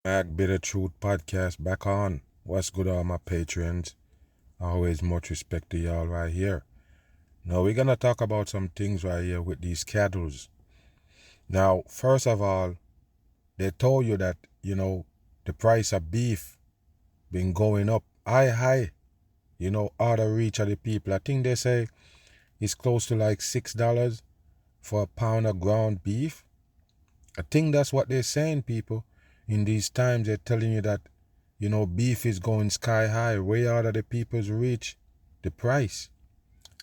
Back, Bitter Truth Podcast back on. What's good, all my patrons? Always much respect to y'all right here. Now, we're gonna talk about some things right here with these cattle. Now, first of all, they told you that, the price of beef been going up high, out of reach of the people. I think they say it's close to like $6 for a pound of ground beef. I think that's what they're saying, people. In these times, they're telling you that, beef is going sky high, way out of the people's reach, the price.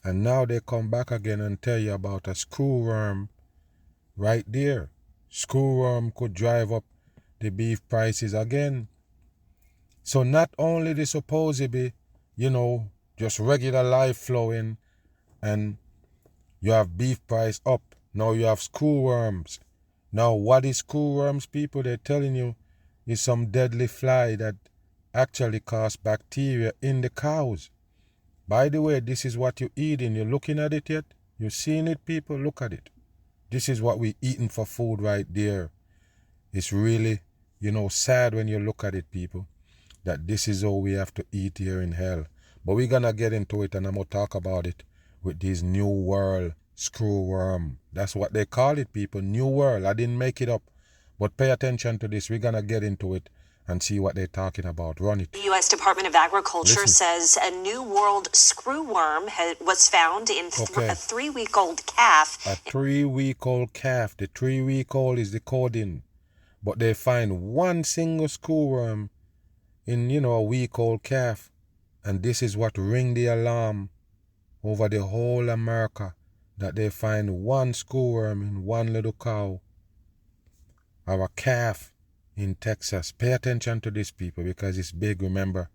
And now they come back again and tell you about a screwworm right there. Screwworm could drive up the beef prices again. So not only the supposedly, just regular life flowing and you have beef price up, now you have screwworms. Now, what is screwworms, people? They're telling you is some deadly fly that actually causes bacteria in the cows. By the way, this is what you're eating. You're looking at it yet? You're seeing it, people? Look at it. This is what we're eating for food right there. It's really, sad when you look at it, people, that this is all we have to eat here in hell. But we're going to get into it, and I'm going to talk about it with this new world screwworm. That's what they call it, people. New world. I didn't make it up. But pay attention to this. We're going to get into it and see what they're talking about. Run it. The U.S. Department of Agriculture Listen. says a new world screwworm was found in a 3-week-old calf. A 3-week-old calf. The 3-week-old is the coding. But they find one single screwworm in, a week-old calf. And this is what ring the alarm over the whole America, that they find one screwworm in one little cow or a calf in Texas. Pay attention to this, people, because it's big. Remember,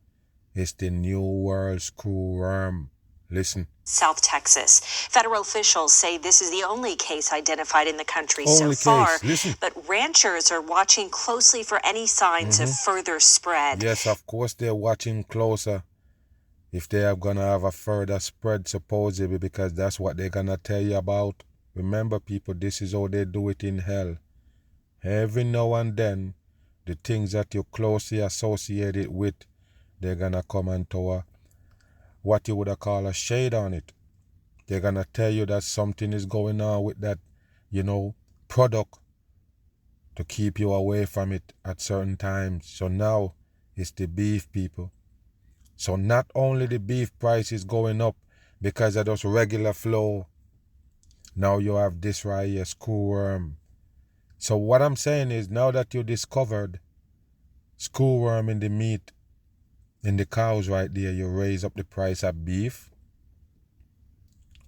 it's the new world screwworm. Listen. South Texas. Federal officials say this is the only case identified in the country so far. Listen. But ranchers are watching closely for any signs of further spread. Yes, of course they're watching closer if they are going to have a further spread, supposedly, because that's what they're going to tell you about. Remember, people, this is how they do it in hell. Every now and then, the things that you're closely associated with, they're going to come and throw what you would have called a shade on it. They're going to tell you that something is going on with that, product to keep you away from it at certain times. So now it's the beef, people. So not only the beef price is going up because of those regular flow, now you have this right here, screwworm. So what I'm saying is, now that you discovered screwworm in the meat, in the cows right there, you raise up the price of beef.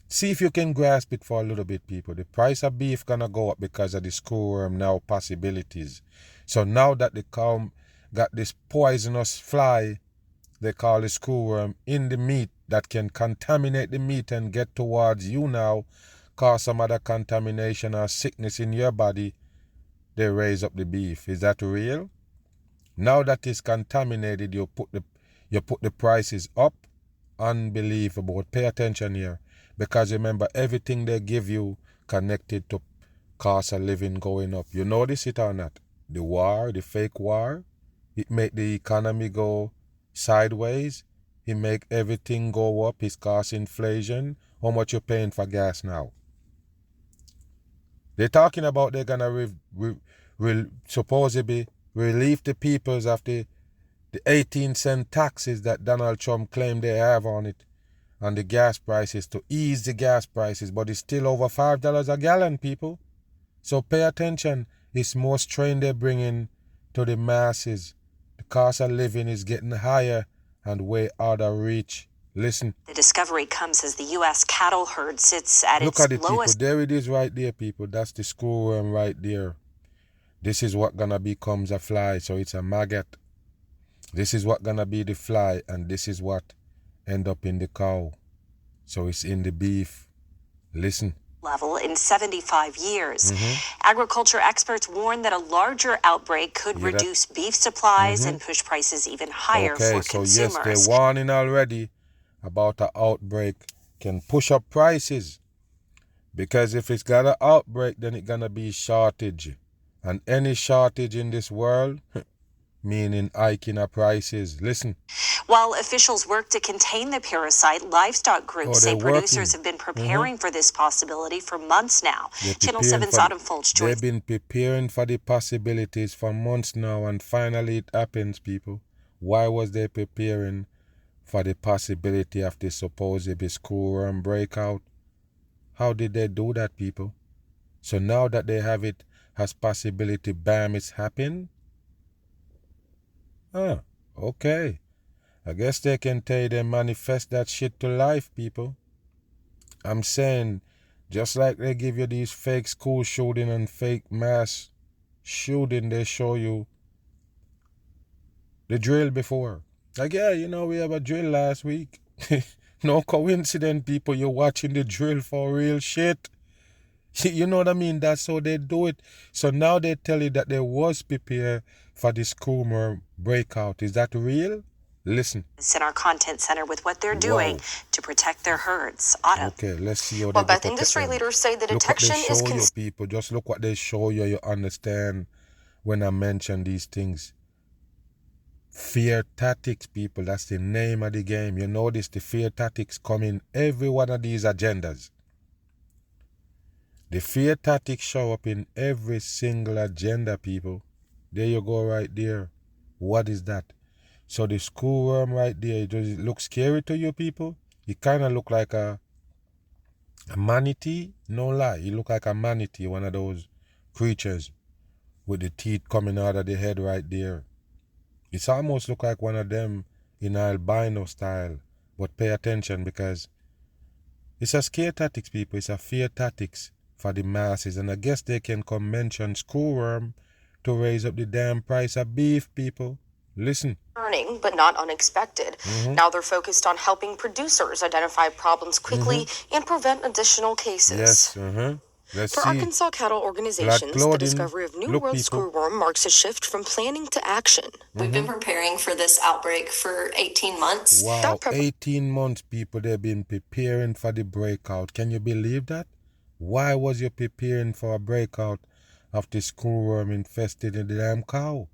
See if you can grasp it for a little bit, people. The price of beef gonna go up because of the screwworm now possibilities. So now that the cow got this poisonous fly, they call it screwworm, in the meat that can contaminate the meat and get towards you now, cause some other contamination or sickness in your body, they raise up the beef. Is that real? Now that it's contaminated, you put the prices up. Unbelievable. Pay attention here. Because remember, everything they give you connected to cost of living going up. You notice it or not? The war, the fake war, it make the economy go sideways. It make everything go up. It's cause inflation. How much you paying for gas now? They're talking about they're gonna supposedly relieve the peoples of the 18-cent taxes that Donald Trump claimed they have on it, on the gas prices, to ease the gas prices, but it's still over $5 a gallon, people. So pay attention. It's more strain they're bringing to the masses. The cost of living is getting higher and way out of reach. Listen. The discovery comes as the U.S. cattle herd sits at its lowest. Look at it, people. There it is right there, people. That's the screwworm right there. This is what gonna becomes a fly, so it's a maggot. This is what gonna be the fly, and this is what end up in the cow. So it's in the beef. Listen. Level in 75 years. Agriculture experts warn that a larger outbreak could reduce beef supplies and push prices even higher for consumers. Yes, they're warning already about an outbreak can push up prices. Because if it's got an outbreak, then it's gonna be shortage. And any shortage in this world, meaning hiking of prices. Listen. While officials work to contain the parasite, livestock groups say producers have been preparing for this possibility for months now. Channel 7's Autumn Fulch joins. They've been preparing for the possibilities for months now, and finally it happens, people. Why was they preparing for the possibility of the supposed screwworm breakout? How did they do that, people? So now that they have it as possibility, bam, it's happened? Okay. I guess they can tell you they manifest that shit to life, people. I'm saying, just like they give you these fake school shooting and fake mass shooting, they show you the drill before. Like, yeah, we have a drill last week. No coincidence, people. You're watching the drill for real shit. You know what I mean? That's how they do it. So now they tell you that they was prepared for the screwworm breakout. Is that real? Listen. In our content center with what they're doing to protect their herds. Autumn. Okay, let's see how well, Beth, industry leaders say the detection is you, people. Just look what they show you. You understand when I mention these things. Fear tactics, people. That's the name of the game. You notice the fear tactics come in every one of these agendas. The fear tactics show up in every single agenda, people. There you go right there. What is that? So the screwworm right there, does it look scary to you, people? It kind of look like a manatee. No lie. It look like a manatee, one of those creatures with the teeth coming out of the head right there. It's almost look like one of them in albino style. But pay attention, because it's a scare tactics, people. It's a fear tactics for the masses. And I guess they can come mention screwworm to raise up the damn price of beef, people. Listen. Earning, but not unexpected. Now they're focused on helping producers identify problems quickly and prevent additional cases. Yes. Let's For see. Arkansas cattle organizations, the discovery of New World screwworm marks a shift from planning to action. We've been preparing for this outbreak for 18 months. Wow, 18 months, people. They've been preparing for the breakout. Can you believe that? Why was you preparing for a breakout of the screwworm infested in the damn cow?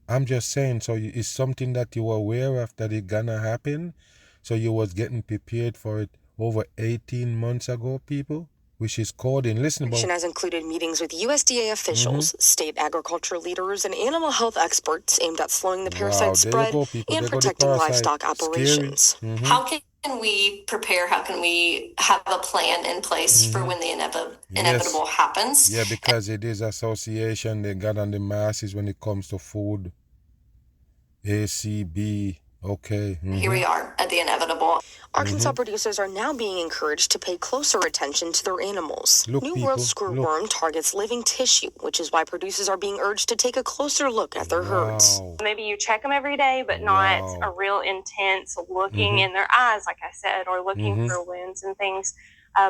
I'm just saying, so it's something that you were aware of that it gonna happen? So you was getting prepared for it over 18 months ago, people? Which is coding. Listen, about has included meetings with USDA officials, state agriculture leaders, and animal health experts aimed at slowing the parasite spread and protecting livestock operations. How can we prepare? How can we have a plan in place for when the inevitable happens? Yeah, because it is association they got on the masses when it comes to food. ACB. Okay. Here we are at the inevitable. Arkansas producers are now being encouraged to pay closer attention to their animals. New World screwworm targets living tissue, which is why producers are being urged to take a closer look at their herds. Maybe you check them every day, but not a real intense looking in their eyes, like I said, or looking for wounds and things,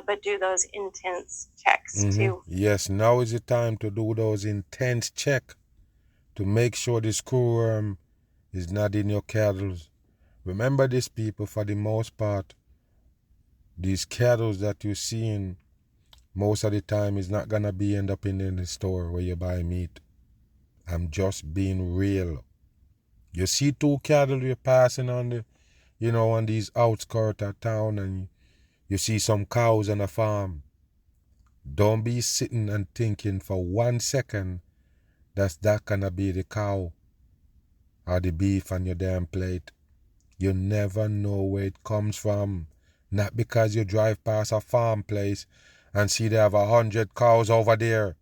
but do those intense checks too. Yes, now is the time to do those intense checks to make sure the screwworm is not in your cattle. Remember this, people, for the most part, these cattle that you're seeing most of the time is not gonna be end up in the store where you buy meat. I'm just being real. You see two cattle you're passing on the, on these outskirts of town, and you see some cows on a farm. Don't be sitting and thinking for 1 second that's that gonna be the cow or the beef on your damn plate. You never know where it comes from. Not because you drive past a farm place and see they have 100 cows over there.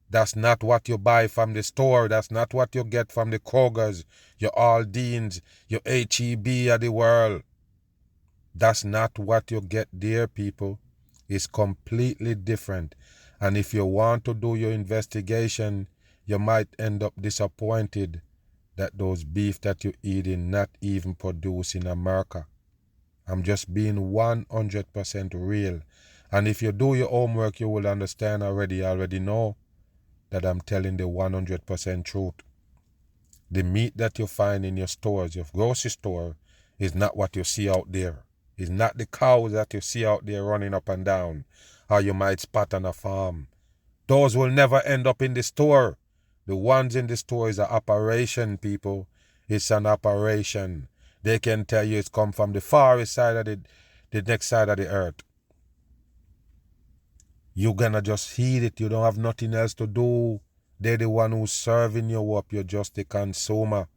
That's not what you buy from the store. That's not what you get from the Krogers, your Aldeans, your H-E-B of the world. That's not what you get there, people. It's completely different. And if you want to do your investigation, you might end up disappointed that those beef that you're eating not even produced in America. I'm just being 100% real. And if you do your homework, you will understand already know that I'm telling the 100% truth. The meat that you find in your stores, your grocery store, is not what you see out there. It's not the cows that you see out there running up and down, or you might spot on a farm. Those will never end up in the store. The ones in the store is an operation, people. It's an operation. They can tell you it's come from the farthest side of the next side of the earth. You're gonna just heat it. You don't have nothing else to do. They're the one who's serving you up. You're just a consumer.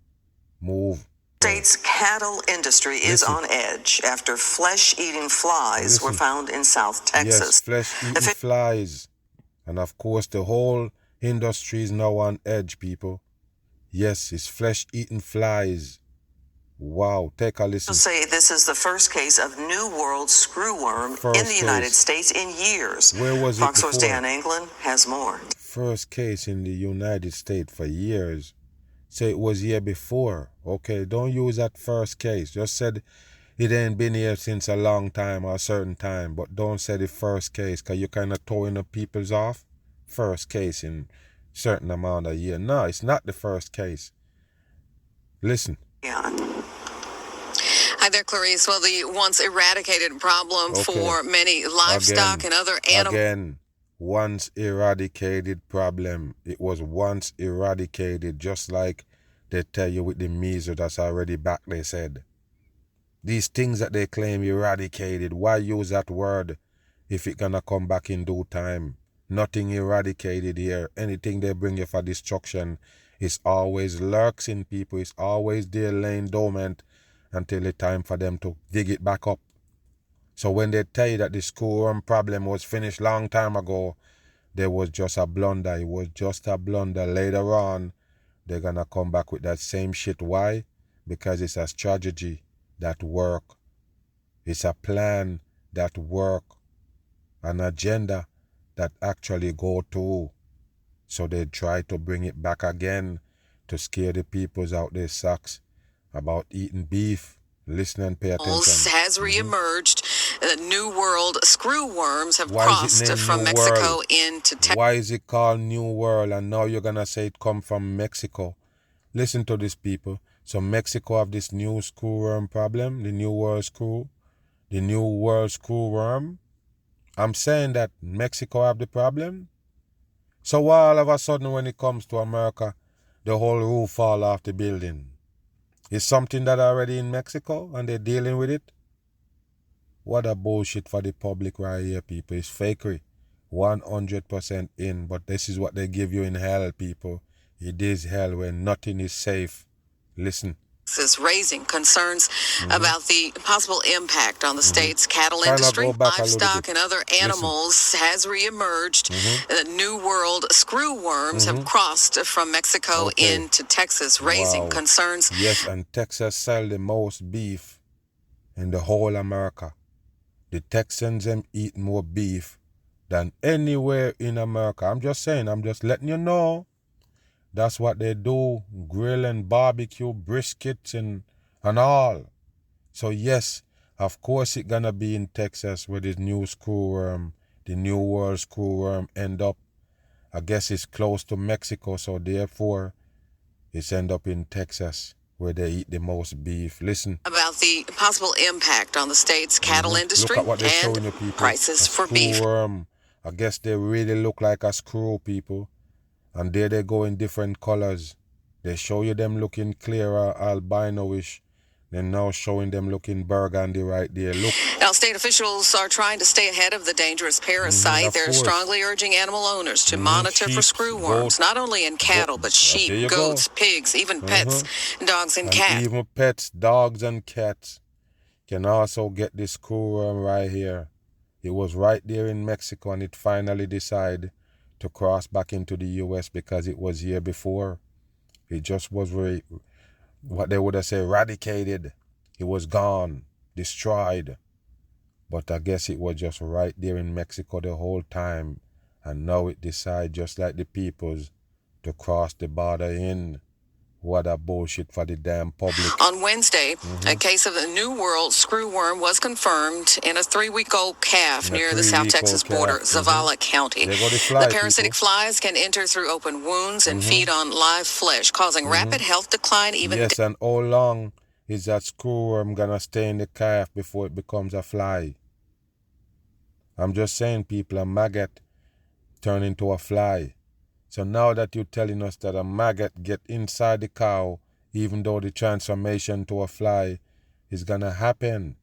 Move. State's cattle industry is on edge after flesh-eating flies were found in South Texas. Yes, flesh-eating flies. And of course, the whole industry is now on edge, people. Yes, it's flesh-eating flies. Wow, take a listen. Say this is the first case of New World screwworm in the United States in years. Where was it Fox before? Source Dan England has more. First case in the United States for years. Say it was here before. Okay, don't use that first case. Just said it ain't been here since a long time or a certain time. But don't say the first case, because you're kind of throwing the peoples off. First case in certain amount of year. No, it's not the first case. Listen. Yeah. Hi there, Clarice. Well, the once eradicated problem for many livestock and other animals. Again, once eradicated problem. It was once eradicated, just like they tell you with the measles that's already back, they said. These things that they claim eradicated, why use that word if it gonna come back in due time? Nothing eradicated here. Anything they bring you for destruction is always lurks in people. It's always there laying dormant until the time for them to dig it back up. So when they tell you that the screwworm problem was finished long time ago, there was just a blunder. It was just a blunder. Later on, they're going to come back with that same shit. Why? Because it's a strategy that work. It's a plan that work. An agenda that actually go through. So they try to bring it back again to scare the peoples out their socks about eating beef. Listen and pay attention. Has reemerged. New World screwworms have crossed from Mexico into Texas. Why is it called New World? And now you're going to say it come from Mexico. Listen to this, people. So Mexico have this new screwworm problem, the New World screwworm. I'm saying that Mexico have the problem. So all of a sudden when it comes to America, the whole roof fall off the building. It's something that already in Mexico and they're dealing with it. What a bullshit for the public right here, people. It's fakery. 100% in. But this is what they give you in hell, people. It is hell where nothing is safe. Listen. Is raising concerns about the possible impact on the state's cattle industry, livestock, and other animals has reemerged. The New World screwworms have crossed from Mexico into Texas, raising concerns. Yes, and Texas sell the most beef in the whole America. The Texans them eat more beef than anywhere in America. I'm just saying, I'm just letting you know. That's what they do, grill and barbecue, briskets and all. So yes, of course it's gonna be in Texas where this new screwworm, the New World screwworm end up. I guess it's close to Mexico, so therefore it's end up in Texas where they eat the most beef. Listen. About the possible impact on the state's cattle industry. Look at what they're showing you, people. Prices for beef. I guess they really look like a screw, people. And there they go in different colors. They show you them looking clearer, albino-ish. They're now showing them looking burgundy right there. Look. Now, state officials are trying to stay ahead of the dangerous parasite. They're strongly urging animal owners to monitor for screwworms, not only in cattle, but sheep, goats, pigs, even pets, dogs, and cats. Even pets, dogs, and cats can also get this screwworm right here. It was right there in Mexico, and it finally decided to cross back into the U.S. because it was here before. It just was what they would have said, eradicated. It was gone, destroyed. But I guess it was just right there in Mexico the whole time. And now it decided, just like the peoples, to cross the border in. What a bullshit for the damn public. On Wednesday, a case of the New World screwworm was confirmed in a 3-week-old calf near the South Texas border, Zavala County. The parasitic flies can enter through open wounds and feed on live flesh, causing rapid health decline. Yes, and how long is that screwworm gonna stay in the calf before it becomes a fly? I'm just saying, people, a maggot turn into a fly. So now that you're telling us that a maggot get inside the cow, even though the transformation to a fly is gonna happen.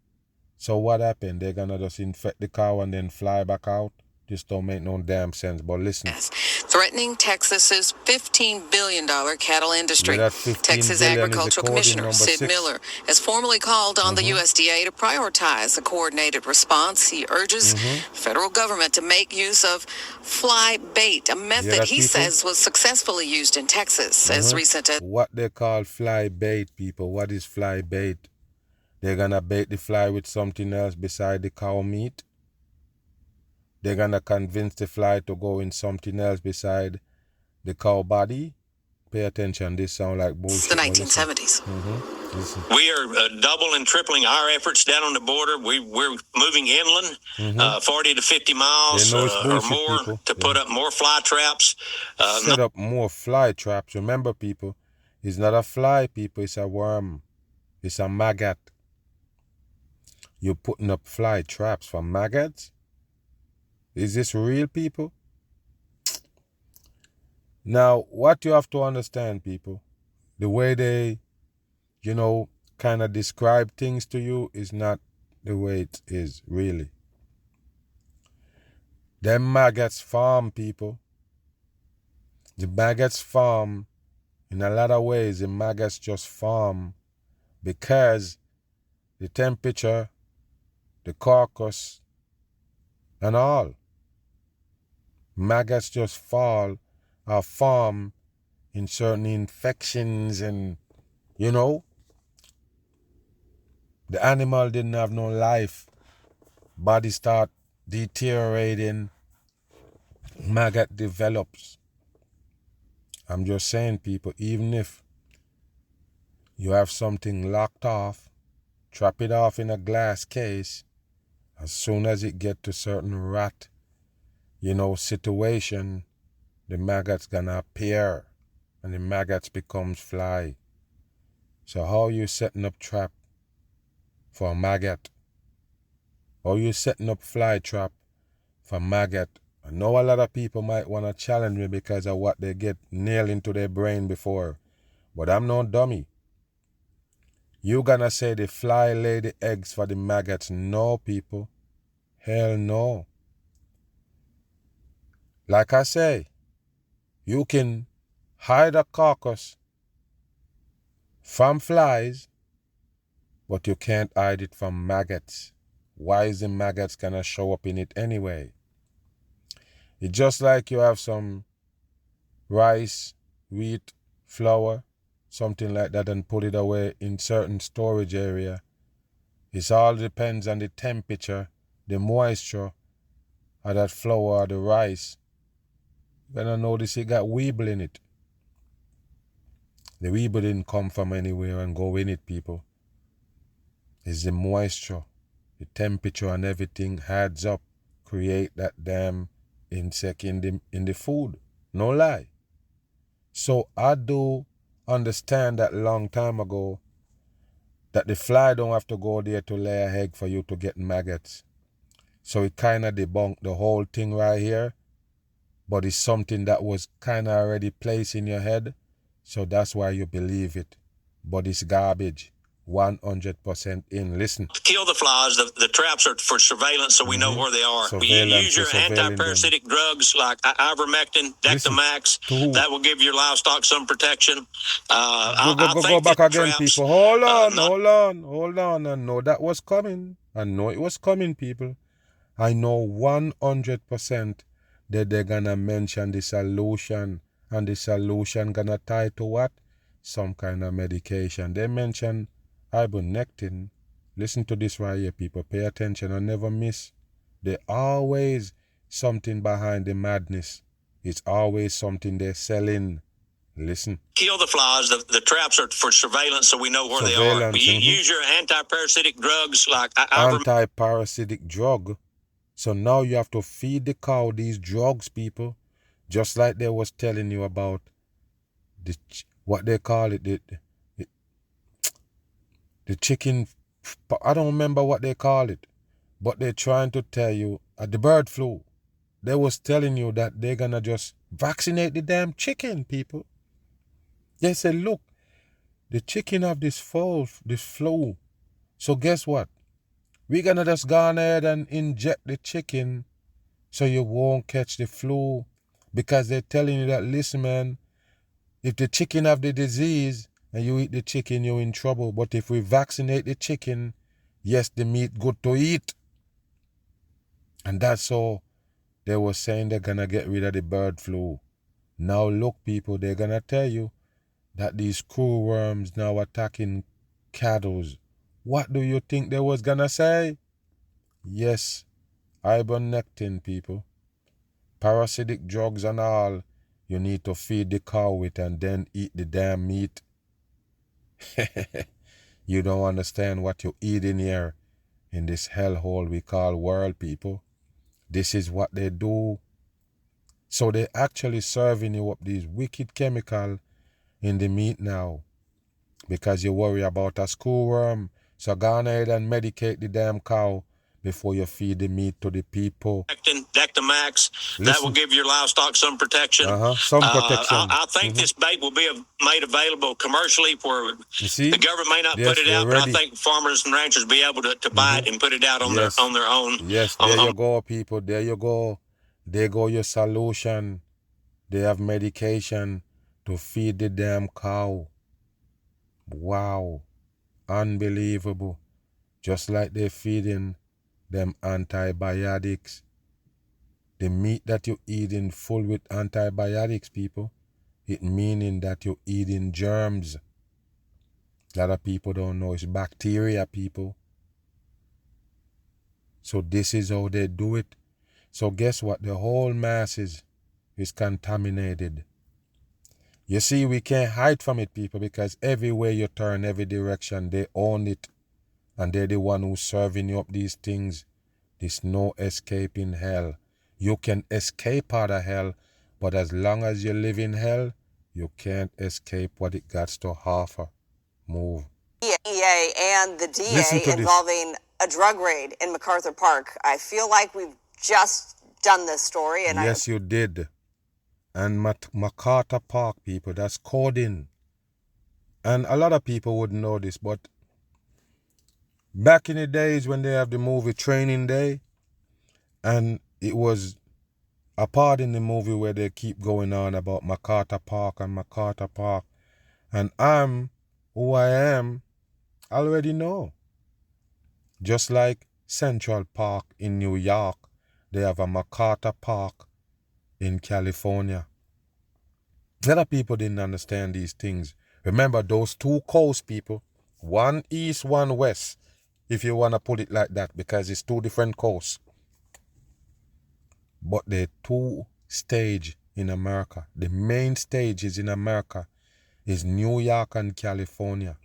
So what happened? They're gonna just infect the cow and then fly back out? Just don't make no damn sense. But listen. Threatening Texas's $15 billion cattle industry. Yeah, Texas Agricultural Commissioner Sid 6. Miller has formally called on the USDA to prioritize a coordinated response. He urges the federal government to make use of fly bait, a method he says was successfully used in Texas as recent as... What they call fly bait, people. What is fly bait? They're gonna bait the fly with something else beside the cow meat. They're gonna convince the fly to go in something else beside the cow body. Pay attention, this sound like bullshit. The 1970s. We are doubling, tripling our efforts down on the border. We're moving inland, 40 to 50 miles or more, people. To put up more fly traps. Set up more fly traps. Remember, people, it's not a fly, people, it's a worm. It's a maggot. You're putting up fly traps for maggots? Is this real, people? Now, what you have to understand, people, the way they, kind of describe things to you is not the way it is, really. Them maggots farm, people. The maggots farm, in a lot of ways, the maggots just farm because the temperature, the carcass, and all. Maggots just farm in certain infections and, the animal didn't have no life. Body start deteriorating. Maggot develops. I'm just saying, people, even if you have something locked off, trap it off in a glass case, as soon as it get to certain rat, situation, the maggots gonna appear and the maggots becomes fly. So how you setting up trap for a maggot? How you setting up fly trap for maggot? I know a lot of people might want to challenge me because of what they get nailed into their brain before, but I'm no dummy. You gonna say the fly lay the eggs for the maggots? No, people. Hell no. Like I say, you can hide a carcass from flies, but you can't hide it from maggots. Why is the maggots gonna show up in it anyway? It's just like you have some rice, wheat, flour, something like that, and put it away in certain storage area. It all depends on the temperature, the moisture of that flour or the rice. You're gonna notice it got weevil in it. The weevil didn't come from anywhere and go in it, people. It's the moisture, the temperature and everything adds up, create that damn insect in the food. No lie. So I do understand that long time ago that the fly don't have to go there to lay an egg for you to get maggots. So it kind of debunked the whole thing right here. But it's something that was kind of already placed in your head. So that's why you believe it. But it's garbage. 100% in. Listen. To kill the flies, the traps are for surveillance, so we know where they are. You use your anti-parasitic drugs like ivermectin, Dectomax. That will give your livestock some protection. Go back again, people. Hold on. I know that was coming. I know it was coming, people. I know 100% that they're gonna mention the solution, and the solution gonna tie to what? Some kind of medication. They mention ivermectin. Listen to this right here, people. Pay attention and never miss. There's always something behind the madness. It's always something they're selling. Listen. Kill the flies. The traps are for surveillance, so we know where they are. Use your anti-parasitic drugs like anti-parasitic drug. So now you have to feed the cow these drugs, people. Just like they was telling you about what they call it, the chicken, I don't remember what they call it, but they're trying to tell you, the bird flu, they was telling you that they're gonna just Vaccinate the damn chicken, people. They said, look, the chicken have this flu. So guess what? We're going to just go on ahead and inject the chicken so you won't catch the flu. Because they're telling you that, listen, man, if the chicken have the disease and you eat the chicken, you're in trouble. But if we vaccinate the chicken, yes, the meat good to eat. And that's all they were saying they're going to get rid of the bird flu. Now look, people, they're going to tell you that these screwworms now attacking cattle. What do you think they was going to say? Yes, ivermectin, people. Parasitic drugs and all. You need to feed the cow with and then eat the damn meat. You don't understand what you're eating here in this hellhole we call world, people. This is what they do. So they're actually serving you up these wicked chemical in the meat now. Because you worry about a screwworm. So go on ahead and medicate the damn cow before you feed the meat to the people. Dectomax, that will give your livestock some protection. Some protection. I think this bait will be made available commercially for the government may not put it out, but I think farmers and ranchers be able to buy it and put it out on their own. Yes, there you go, people. There you go. There go your solution. They have medication to feed the damn cow. Wow. Unbelievable. Just like they're feeding them antibiotics. The meat that you're eating full with antibiotics, people, it meaning that you're eating germs. A lot of people don't know it's bacteria, people. So this is how they do it. So guess what? The whole masses is contaminated. You see, we can't hide from it, people, because everywhere you turn, every direction, they own it. And they're the one who's serving you up these things. There's no escape in hell. You can escape out of hell, but as long as you live in hell, you can't escape what it got to offer. Move. EA and the DA involving a drug raid in MacArthur Park. I feel like we've just done this story. And yes, you did. And MacArthur Park, people, that's coding. And a lot of people wouldn't know this, but back in the days when they have the movie Training Day, and it was a part in the movie where they keep going on about MacArthur Park and MacArthur Park. And I'm who I am, already know. Just like Central Park in New York, they have a MacArthur Park in California. A lot of people didn't understand these things. Remember those two coasts, people. One east, one west. If you want to put it like that, because it's two different coasts. But the two stage in America, the main stage is in America, is New York and California.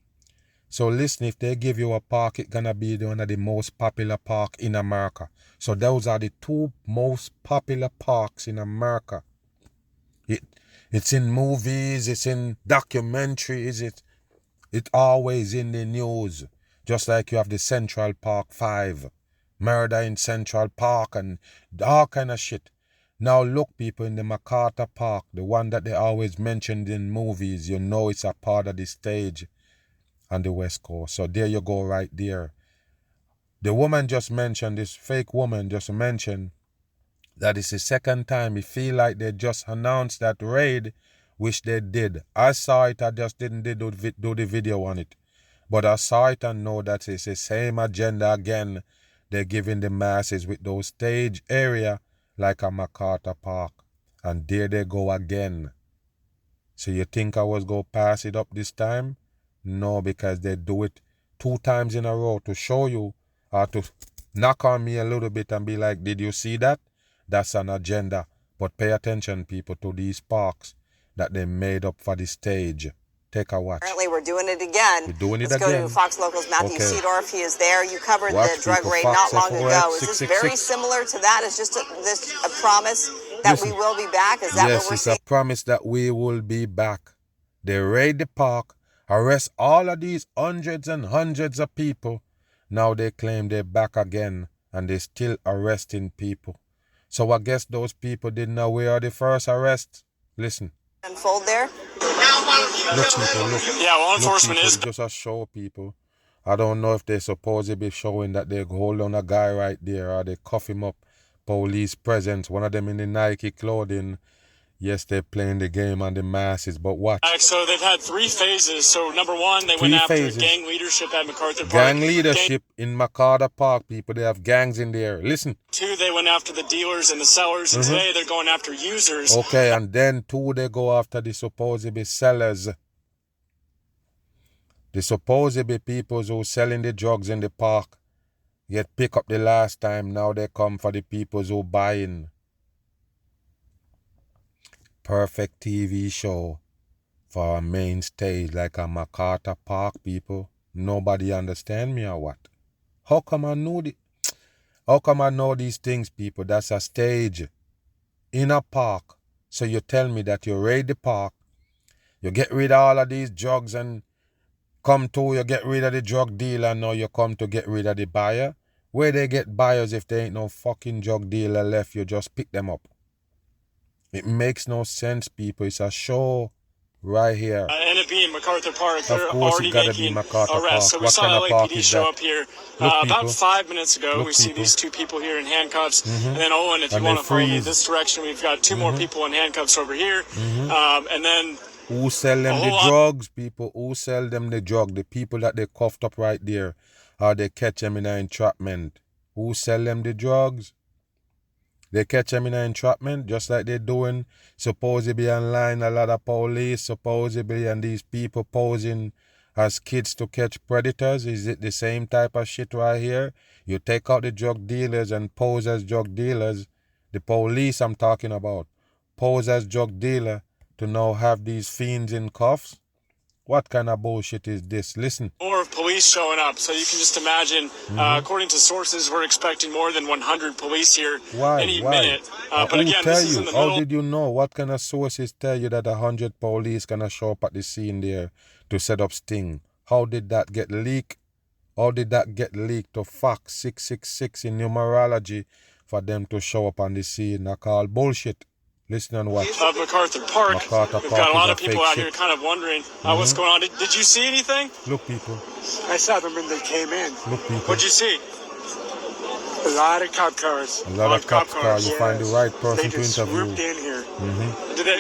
So listen, if they give you a park, it's going to be one of the most popular park in America. So those are the two most popular parks in America. It's in movies, it's in documentaries, it's always in the news. Just like you have the Central Park 5, murder in Central Park and all kind of shit. Now look, people, in the MacArthur Park, the one that they always mentioned in movies, you know it's a part of the stage on the West Coast. So there you go right there. The woman just mentioned, this fake woman just mentioned that it's the second time it feel like they just announced that raid, which they did. I saw it, I just didn't do the video on it. But I saw it and know that it's the same agenda again. They're giving the masses with those stage area like a MacArthur Park. And there they go again. So you think I was going to pass it up this time? No, because they do it 2 times in a row to show you, or to knock on me a little bit and be like, did you see that? That's an agenda. But pay attention, people, to these parks that they made up for the stage. Take a watch. Apparently we're doing it again. We're doing it Let's again. go to Fox Locals' Matthew Seedorf. He is there. You covered the drug raid not long ago. Is this very similar to that? Is just a promise that we will be back? Is that what we're seeing? Yes, it's a promise that we will be back. They raid the park, arrest all of these hundreds and hundreds of people. Now they claim they're back again, and they're still arresting people. So I guess those people didn't know we are the first arrest. Listen. Unfold there. Look, people, look. Yeah, law enforcement is just a show, people. I don't know if they're supposed to be showing that they hold on a guy right there or they cuff him up. Police presence, one of them in the Nike clothing. Yes, they're playing the game on the masses, but watch. So they've had 3 phases. So number 1, they went after gang leadership at MacArthur Park. Gang leadership in MacArthur Park, people. They have gangs in there. Listen. 2, they went after the dealers and the sellers. And today they're going after users. Okay, and then 2, they go after the supposedly sellers. The supposedly people who selling the drugs in the park get picked up the last time. Now they come for the people who buying. Perfect TV show for a main stage like a MacArthur Park, people. Nobody understand me or what? How come I know How come I know these things, people? That's a stage in a park. So you tell me that you raid the park, you get rid of all of these drugs and you get rid of the drug dealer, now you come to get rid of the buyer? Where they get buyers if there ain't no fucking drug dealer left? You just pick them up. It makes no sense, people. It's a show right here. And it being MacArthur Park, they're of course already it gotta making be MacArthur arrests. Park. So we What saw kind of park LAPD is show that? up here Look, about 5 minutes ago. We see these 2 people here in handcuffs. And then Owen, if you want to follow me this direction, we've got 2 more people in handcuffs over here. And then who sell them the drugs, people? Who sell them the drug? The people that they cuffed up right there, or they catch them in an entrapment. Who sell them the drugs? They catch them in an entrapment, just like they're doing supposedly online. A lot of police supposedly, and these people posing as kids to catch predators. Is it the same type of shit right here? You take out the drug dealers and pose as drug dealers. The police I'm talking about pose as drug dealer to now have these fiends in cuffs. What kind of bullshit is this? Listen. More of police showing up. So you can just imagine, according to sources, we're expecting more than 100 police here any minute. But again, this is in the middle. How did you know? What kind of sources tell you that 100 police gonna show up at the scene there to set up sting? How did that get leaked? How did that get leaked to Fox 666 in numerology for them to show up on the scene? I call bullshit. Listen and watch. MacArthur Park. We've got a lot of people out here kind of wondering what's going on. Did you see anything? Look, people. I saw them when they came in. Look, people. What'd you see? A lot of cop cars. A lot of cop cars. You find the right person to interview. They just swooped in here.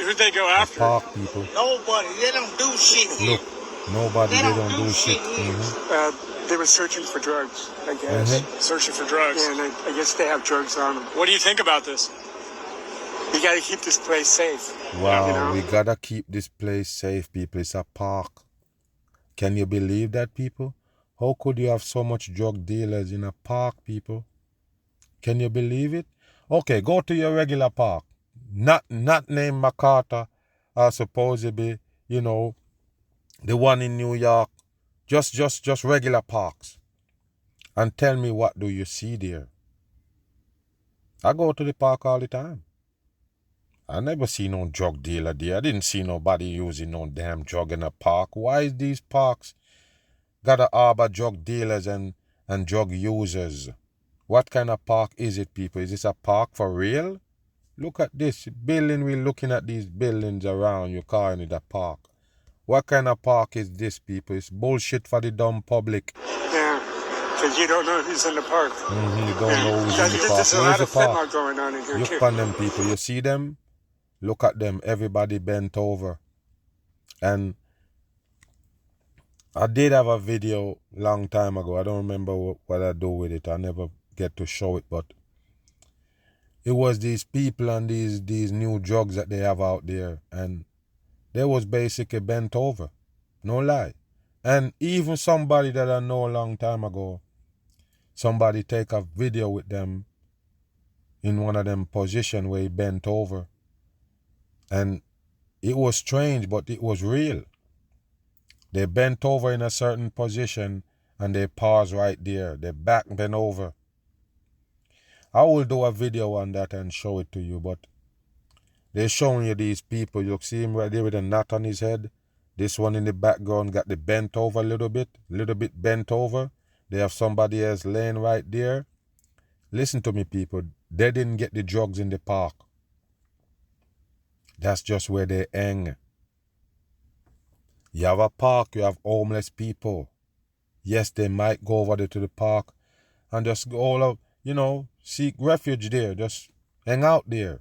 Who'd they go after? The park people. Nobody. They don't do shit here. Look, nobody. They don't do shit. They were searching for drugs, I guess. Searching for drugs. Yeah, and I guess they have drugs on them. What do you think about this? We gotta keep this place safe. Wow, you know? We gotta keep this place safe, people. It's a park. Can you believe that, people? How could you have so much drug dealers in a park, people? Can you believe it? Okay, go to your regular park. Not named MacArthur, or supposedly, you know, the one in New York. Just regular parks. And tell me, what do you see there? I go to the park all the time. I never see no drug dealer there. I didn't see nobody using no damn drug in a park. Why is these parks gotta harbor drug dealers and drug users? What kind of park is it, people? Is this a park for real? Look at this building. We're looking at these buildings around. You're calling it a park. What kind of park is this, people? It's bullshit for the dumb public. Yeah, because you don't know who's in the park. You don't know who's in the park. There's a lot of fentanyl going on in here, too. Look on them, people. You see them? Look at them. Everybody bent over. And I did have a video long time ago. I don't remember what I do with it. I never get to show it. But it was these people and these new drugs that they have out there. And they was basically bent over. No lie. And even somebody that I know a long time ago, somebody take a video with them in one of them position where he bent over. And it was strange, but it was real. They bent over in a certain position and they paused right there. Their back bent over. I will do a video on that and show it to you, but they're showing you these people. You see him right there with a knot on his head. This one in the background got the bent over a little bit bent over. They have somebody else laying right there. Listen to me, people. They didn't get the drugs in the park. That's just where they hang. You have a park, you have homeless people. Yes, they might go over there to the park and just go out, seek refuge there. Just hang out there.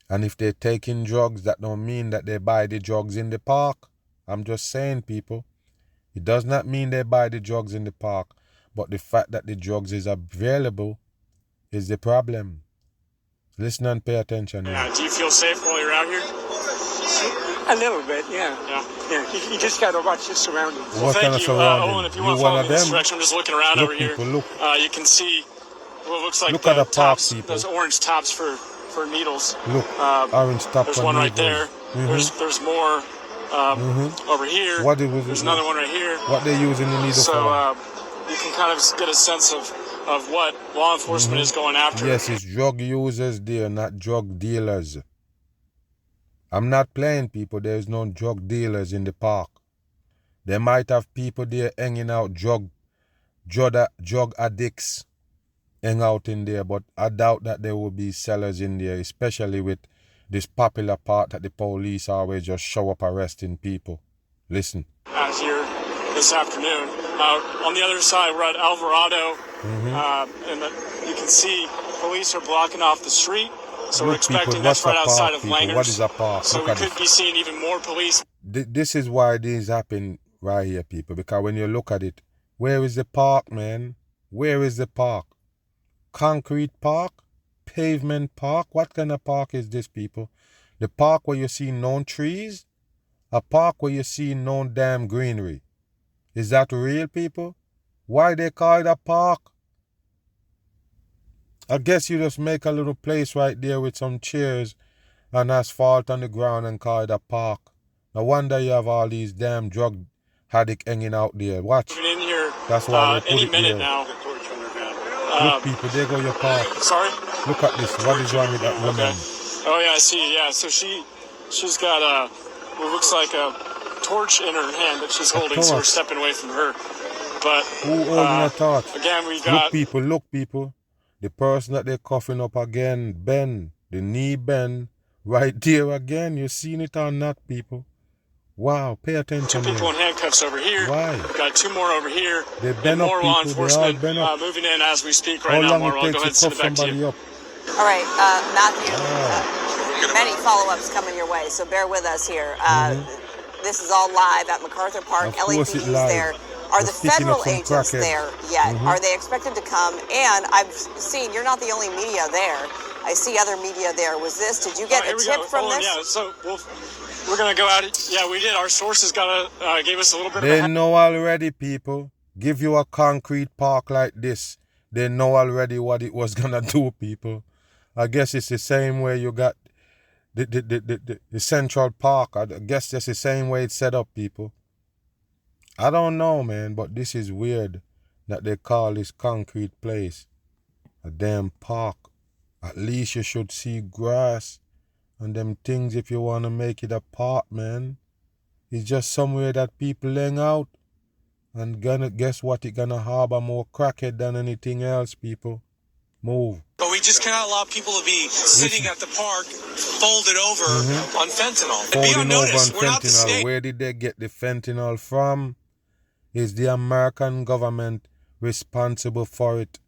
And if they're taking drugs, that don't mean that they buy the drugs in the park. I'm just saying, people. It does not mean they buy the drugs in the park. But the fact that the drugs is available is the problem. Listen and pay attention. Yeah. Do you feel safe while you're out here? A little bit, yeah. You just got to watch your surroundings. Well, thank you. Owen, if you want to follow me in this direction, I'm just looking around over here. Look. You can see what looks like look the tops, people. Those orange tops for needles. Look, orange top. There's one right there. There's more over here. There's another one right here. What they use in the needle for? You can kind of get a sense of what law enforcement is going after. Yes, it's drug users there, not drug dealers. I'm not playing, people. There's no drug dealers in the park. They might have people there hanging out, drug addicts hang out in there, but I doubt that there will be sellers in there, especially with this popular part that the police always just show up arresting people. Listen. Out here this afternoon. On the other side, we're at Alvarado, and you can see police are blocking off the street. So we're expecting that's right outside of Langers. What is a park? So we could be seeing even more police. This is why this happen right here, people. Because when you look at it, where is the park, man? Where is the park? Concrete park? Pavement park? What kind of park is this, people? The park where you see no trees? A park where you see no damn greenery? Is that real, people? Why they call it a park? I guess you just make a little place right there with some chairs and asphalt on the ground and call it a park. No wonder you have all these damn drug addicts hanging out there. Watch. In here, that's why they put any it minute there. Now. Look, people, there go your park. Sorry? Look at this. What is wrong with that woman? Okay. Oh, yeah, I see. Yeah, so she's got what looks like a torch in her hand that she's holding, so we're stepping away from her. But who holding a torch? Again, we got... Look, people. The person that they're coughing up again, Ben, the knee bend, right there again. You seen it or not, people? Wow, pay attention. 2 people in handcuffs over here. Why? We've got 2 more over here. They've been and more up, law people. enforcement moving in as we speak right now. How long it takes to cuff somebody up? All right, Matthew, many follow-ups coming your way, so bear with us here. This is all live at MacArthur Park. LAPD's there. Are the federal agents there yet? Are they expected to come? And I've seen, you're not the only media there. I see other media there. Did you get a tip from this? Yeah, so we're going to go out. Yeah, we did. Our sources gave us a little bit They know already, people. Give you a concrete park like this. They know already what it was going to do, people. I guess it's the same way you got the Central Park. I guess that's the same way it's set up, people. I don't know, man, but this is weird that they call this concrete place a damn park. At least you should see grass and them things if you want to make it a park, man. It's just somewhere that people hang out. And guess what? It's gonna harbor more crackhead than anything else, people. Move. But we just cannot allow people to be sitting at the park folded over on fentanyl. Folding over on fentanyl. Where did they get the fentanyl from? Is the American government responsible for it?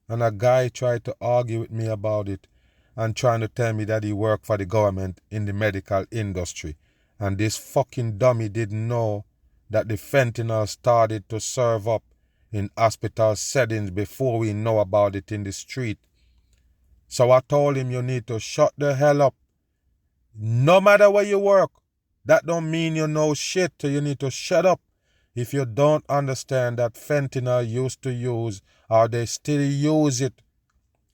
And a guy tried to argue with me about it and trying to tell me that he worked for the government in the medical industry. And this fucking dummy didn't know that the fentanyl started to serve up in hospital settings before we know about it in the street. So I told him, you need to shut the hell up. No matter where you work, that don't mean you know shit, so you need to shut up. If you don't understand that fentanyl used to use, or they still use it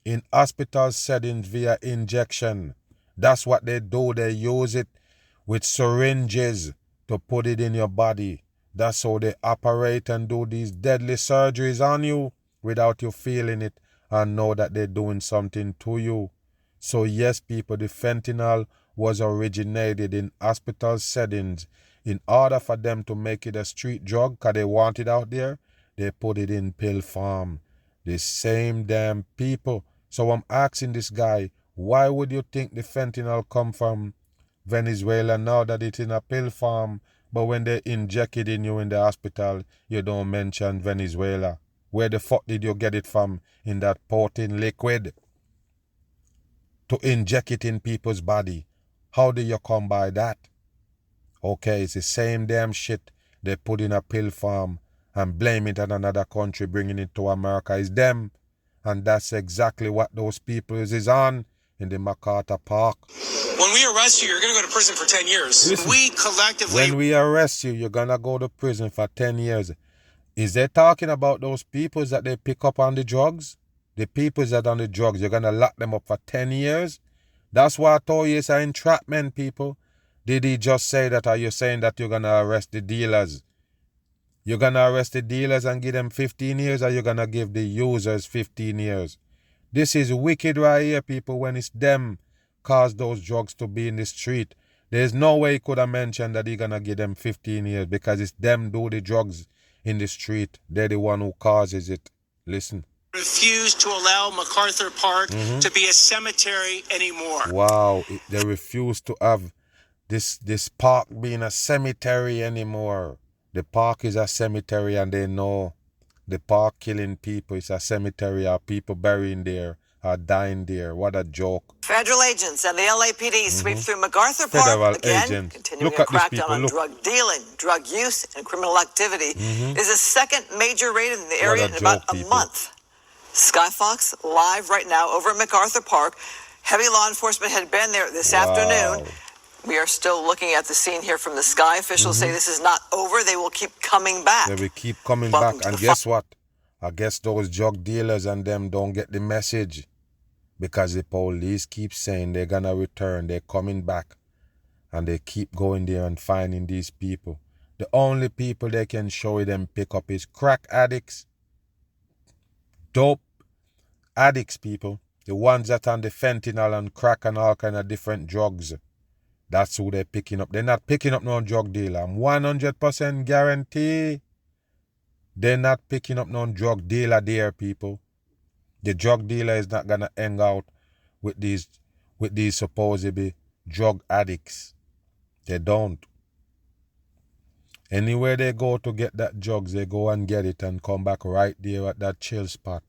in hospital settings via injection. That's what they do. They use it with syringes to put it in your body. That's how they operate and do these deadly surgeries on you without you feeling it and know that they're doing something to you. So yes, people, the fentanyl was originated in hospital settings. In order for them to make it a street drug, because they want it out there, they put it in pill form. The same damn people So I'm asking this guy, why would you think the fentanyl come from Venezuela now that it's in a pill form, but when they inject it in you in the hospital, you don't mention Venezuela? Where the fuck did you get it from in that potent liquid to inject it in people's body? How do you come by that? Okay, it's the same damn shit they put in a pill form and blame it on another country bringing it to America. It's them. And that's exactly what those people is on in the MacArthur Park. When we arrest you, you're going to go to prison for 10 years. Listen, we collectively... When we arrest you, you're going to go to prison for 10 years. Is they talking about those people that they pick up on the drugs? The people that on the drugs, you're going to lock them up for 10 years? That's why I told you it's an entrapment, people. Did he just say that, or are you saying that you're going to arrest the dealers? You're going to arrest the dealers and give them 15 years, or you're going to give the users 15 years? This is wicked right here, people, when it's them cause those drugs to be in the street. There's no way he could have mentioned that he's going to give them 15 years because it's them do the drugs in the street. They're the one who causes it. Listen. Refuse to allow MacArthur Park to be a cemetery anymore. Wow, they refuse to have this park being a cemetery anymore. The park is a cemetery and they know the park killing people. It's a cemetery. Are people burying there, are dying there. What a joke. Federal agents and the LAPD sweep through MacArthur Park again, continuing a crackdown on drug dealing, drug use, and criminal activity. It is the second major raid in the area in about a month. Skyfox live right now over at MacArthur Park. Heavy law enforcement had been there this afternoon. We are still looking at the scene here from the sky. Officials say this is not over. They will keep coming back. They will keep coming back. And guess what? I guess those drug dealers and them don't get the message. Because the police keep saying they're going to return. They're coming back. And they keep going there and finding these people. The only people they can show them pick up is crack addicts. Dope addicts, people. The ones that on the fentanyl and crack and all kind of different drugs. That's who they're picking up. They're not picking up no drug dealer. I'm 100% guarantee they're not picking up no drug dealer there, people. The drug dealer is not gonna hang out with these supposedly drug addicts. They don't. Anywhere they go to get that drugs, they go and get it and come back right there at that chill spot.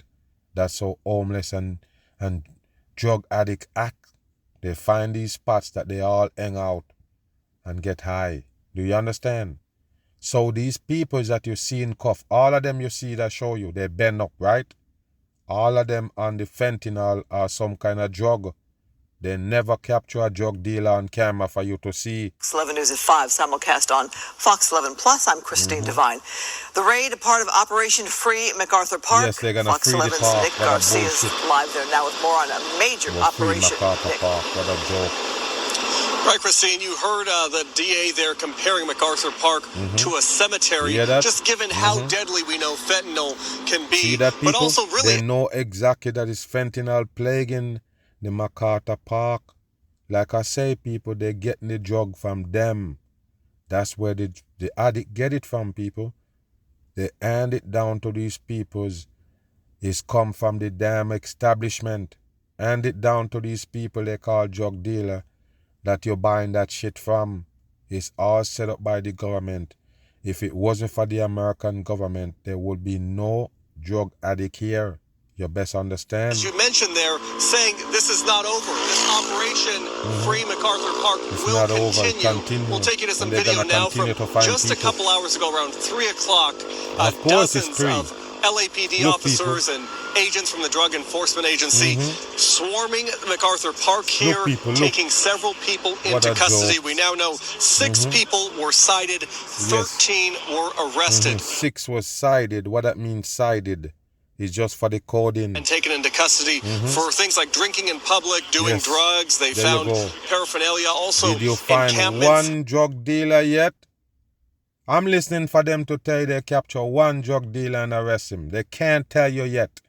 That's how homeless and drug addict act. They find these spots that they all hang out and get high. Do you understand? So these people that you see in cuff, all of them you see that show you, they bend up, right? All of them on the fentanyl or some kind of drug. They never capture a drug dealer on camera for you to see. Fox 11 News at 5, simulcast on Fox 11 Plus. I'm Christine Devine. The raid, a part of Operation Free MacArthur Park. Yes, they're going to Fox free 11's the park. Nick Garcia is live there now with more on a major operation. Nick. Park. What a joke. Right, Christine, you heard the DA there comparing MacArthur Park to a cemetery. Just given how deadly we know fentanyl can be. See that, people? But also really... They know exactly that it's fentanyl plaguing the MacArthur Park. Like I say, people, they're getting the drug from them. That's where the addict get it from, people. They hand it down to these peoples. It's come from the damn establishment. Hand it down to these people they call drug dealer that you're buying that shit from. It's all set up by the government. If it wasn't for the American government, there would be no drug addict here. You best understand. As you mentioned there, saying this is not over. This Operation Free MacArthur Park will continue. We'll take you to some video now from just a couple hours ago, around 3 o'clock. Of course it's free. Of LAPD officers and agents from the Drug Enforcement Agency swarming MacArthur Park here, taking several people into custody. We now know 6 people were cited, 13 were arrested. 6 was cited. What that means, cited? It's just for the coding. And taken into custody for things like drinking in public, doing drugs. They found paraphernalia also. Did you find one drug dealer yet? I'm listening for them to tell you they capture one drug dealer and arrest him. They can't tell you yet.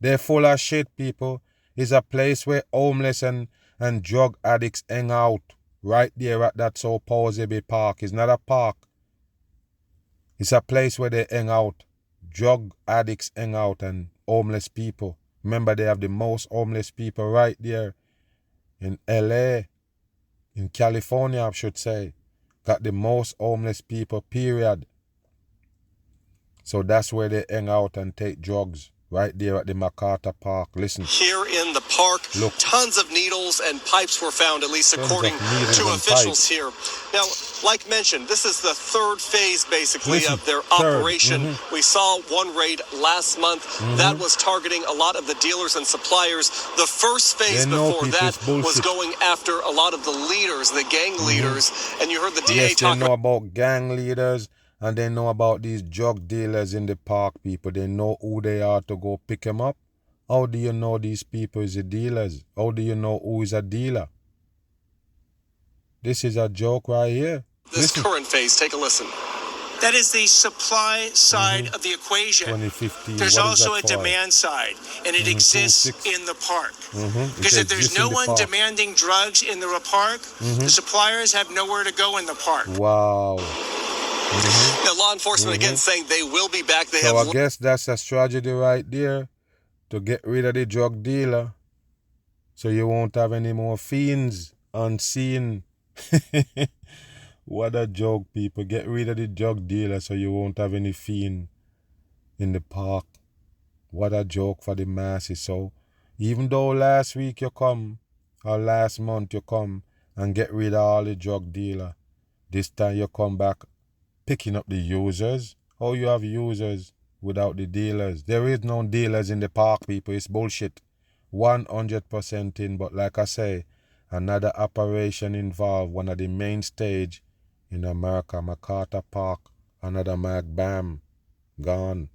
They're full of shit, people. It's a place where homeless and drug addicts hang out. Right there at that supposedly park. It's not a park. It's a place where they hang out. Drug addicts hang out and homeless people. Remember, they have the most homeless people right there in LA, in California, I should say. Got the most homeless people, period. So that's where they hang out and take drugs. Right there at the MacArthur Park. Listen. Here in the park, look, tons of needles and pipes were found, at least according to officials here. Now, like mentioned, this is the third phase, basically, of their operation. Mm-hmm. We saw one raid last month. Mm-hmm. That was targeting a lot of the dealers and suppliers. The first phase before that was going after a lot of the leaders, the gang leaders. And you heard the DA talk about gang leaders. And they know about these drug dealers in the park, people. They know who they are to go pick them up. How do you know these people is the dealers? How do you know who is a dealer? This is a joke right here. This current phase, take a listen. That is the supply side of the equation. 2015. There's also a demand side, and it exists in the park. Because if there's no one demanding drugs in the park, the suppliers have nowhere to go in the park. Wow. Now, law enforcement again saying they will be back. I guess that's a strategy right there to get rid of the drug dealer, so you won't have any more fiends unseen. What a joke, people! Get rid of the drug dealer so you won't have any fiend in the park. What a joke for the masses. So even though last week you come or last month you come and get rid of all the drug dealer, this time you come back picking up the users. How you have users without the dealers? There is no dealers in the park, people. It's bullshit. 100% in. But like I say, another operation involved one of the main stage in America, MacArthur Park. Another mag, bam, gone.